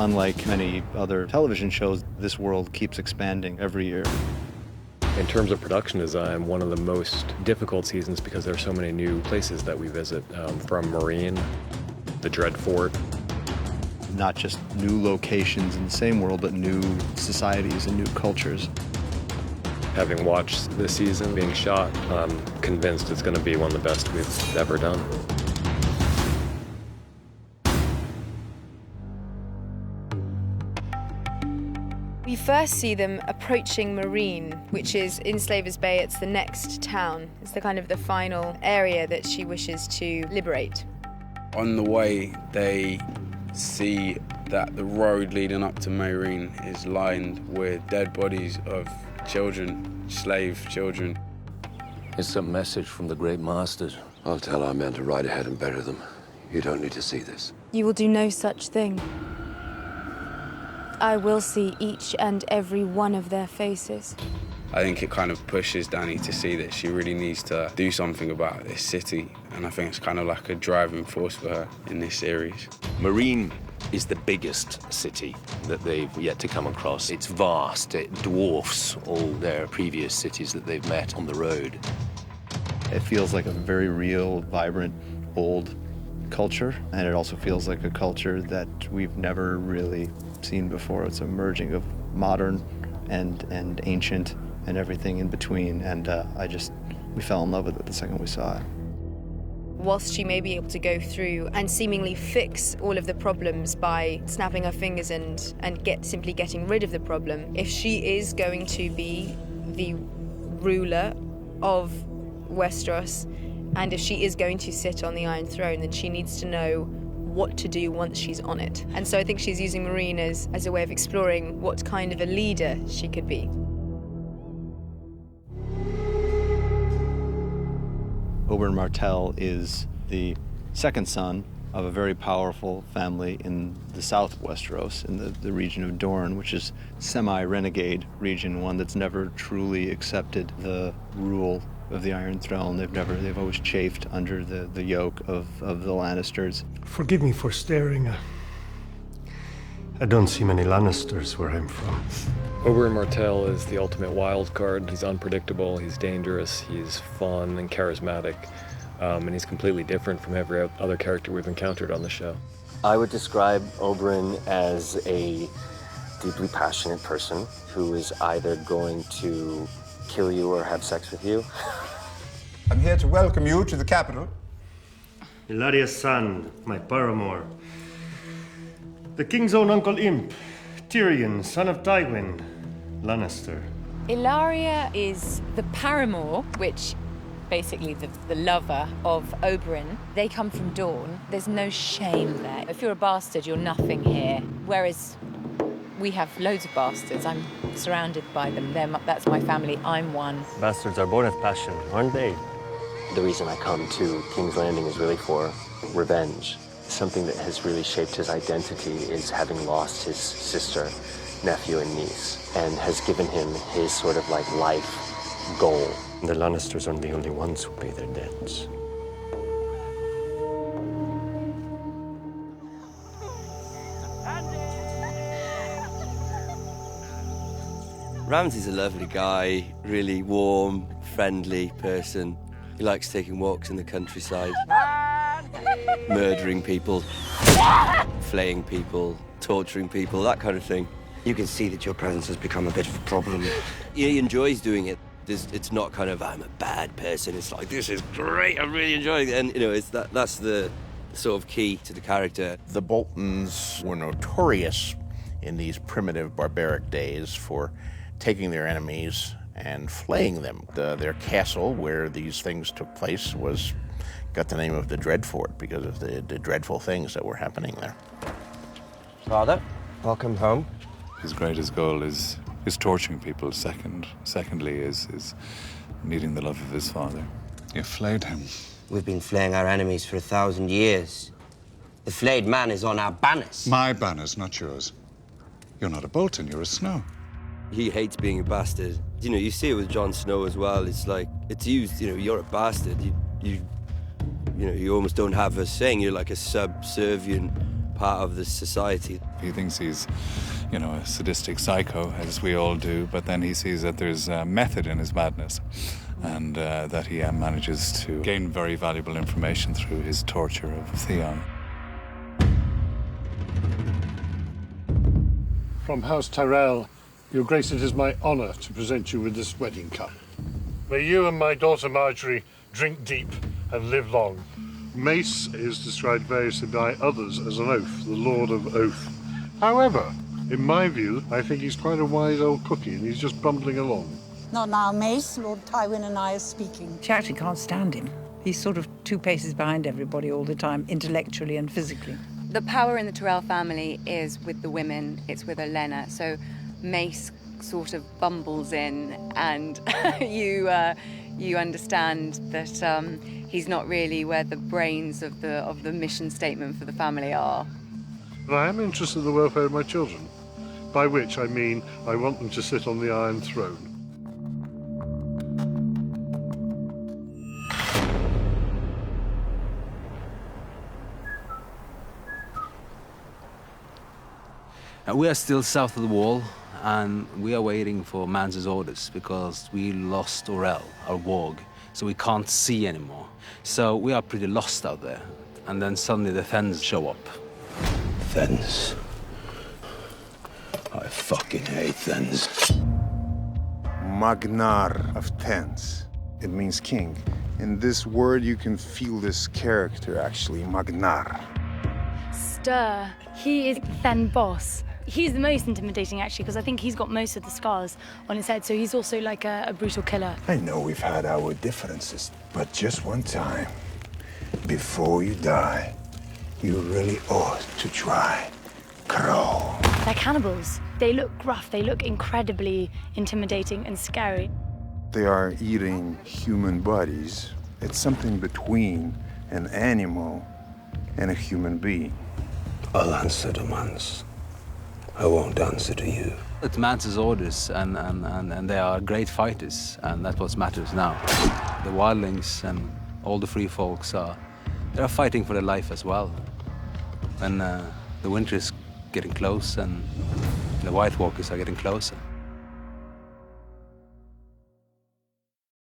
Unlike many other television shows, this world keeps expanding every year. In terms of production design, one of the most difficult seasons because there are so many new places that we visit, from Marine, the Dreadfort. Not just new locations in the same world, but new societies and new cultures. Having watched this season being shot, I'm convinced it's going to be one of the best we've ever done. We first see them approaching Marine, which is in Slavers Bay. It's the next town. It's the final area that she wishes to liberate. On the way, they see that the road leading up to Marine is lined with dead bodies of children, slave children. It's a message from the great masters. I'll tell our men to ride ahead and bury them. You don't need to see this. You will do no such thing. I will see each and every one of their faces. I think it kind of pushes Dani to see that she really needs to do something about this city, and I think it's kind of like a driving force for her in this series. Marine is the biggest city that they've yet to come across. It's vast, it dwarfs all their previous cities that they've met on the road. It feels like a very real, vibrant, old culture, and it also feels like a culture that we've never really seen before. It's a merging of modern and ancient and everything in between, and we fell in love with it the second we saw it. Whilst she may be able to go through and seemingly fix all of the problems by snapping her fingers and simply getting rid of the problem, if she is going to be the ruler of Westeros, and if she is going to sit on the Iron Throne, then she needs to know what to do once she's on it. And so I think she's using Marine as a way of exploring what kind of a leader she could be. Oberyn Martell is the second son of a very powerful family in the south of Westeros, in the region of Dorne, which is semi-renegade region, one that's never truly accepted the rule of the Iron Throne. They've always chafed under the yoke of the Lannisters. Forgive me for staring. I don't see many Lannisters where I'm from. Oberyn Martell is the ultimate wild card. He's unpredictable, he's dangerous, he's fun and charismatic, and he's completely different from every other character we've encountered on the show. I would describe Oberyn as a deeply passionate person who is either going to kill you or have sex with you. I'm here to welcome you to the capital. Illaria's son, my paramour. The king's own Uncle Imp, Tyrion, son of Tywin, Lannister. Ilaria is the paramour, which basically the lover of Oberyn. They come from Dorne. There's no shame there. If you're a bastard, you're nothing here. Whereas we have loads of bastards. I'm surrounded by them. That's my family. I'm one. Bastards are born of passion, aren't they? The reason I come to King's Landing is really for revenge. Something that has really shaped his identity is having lost his sister, nephew, and niece, and has given him his sort of like life goal. The Lannisters aren't the only ones who pay their debts. Ramsay's a lovely guy, really warm, friendly person. He likes taking walks in the countryside, murdering people, flaying people, torturing people, that kind of thing. You can see that your presence has become a bit of a problem. He enjoys doing it. It's not kind of, I'm a bad person. It's like, this is great, I'm really enjoying it. And, that's the sort of key to the character. The Boltons were notorious in these primitive, barbaric days for taking their enemies and flaying them. Their castle, where these things took place, got the name of the Dreadfort because of the dreadful things that were happening there. Father, welcome home. His greatest goal is torturing people. Secondly is needing the love of his father. You flayed him. We've been flaying our enemies for 1,000 years. The flayed man is on our banners. My banners, not yours. You're not a Bolton, you're a Snow. He hates being a bastard. You see it with Jon Snow as well. It's like, it's used, you're a bastard. You almost don't have a saying. You're like a subservient part of the society. He thinks he's, you know, a sadistic psycho, as we all do, but then he sees that there's method in his madness, and that he manages to gain very valuable information through his torture of Theon. From House Tyrell, Your Grace, it is my honour to present you with this wedding cup. May you and my daughter Marjorie drink deep and live long. Mace is described variously by others as an oath, the Lord of Oath. However, in my view, I think he's quite a wise old cookie and he's just bumbling along. Not now, Mace. Lord Tywin and I are speaking. She actually can't stand him. He's sort of 2 paces behind everybody all the time, intellectually and physically. The power in the Tyrell family is with the women, it's with Olenna, so Mace sort of bumbles in and you understand that he's not really where the brains of the mission statement for the family are. But I am interested in the welfare of my children, by which I mean I want them to sit on the Iron Throne. We are still south of the wall, and we are waiting for Mance's orders because we lost Orell, our warg, so we can't see anymore. So we are pretty lost out there. And then suddenly the Thenns show up. Thenns. I fucking hate Thenns. Magnar of Thenns. It means king. In this word, you can feel this character, actually, Magnar. Stir. He is the Thenn boss. He's the most intimidating, actually, because I think he's got most of the scars on his head, so he's also like a brutal killer. I know we've had our differences, but just one time, before you die, you really ought to try Crow. They're cannibals. They look gruff, they look incredibly intimidating and scary. They are eating human bodies. It's something between an animal and a human being. I'll answer demands. I won't answer to you. It's Mance's orders, and they are great fighters, and that's what matters now. The wildlings and all the free folks they're fighting for their life as well. And the winter is getting close, and the White Walkers are getting closer.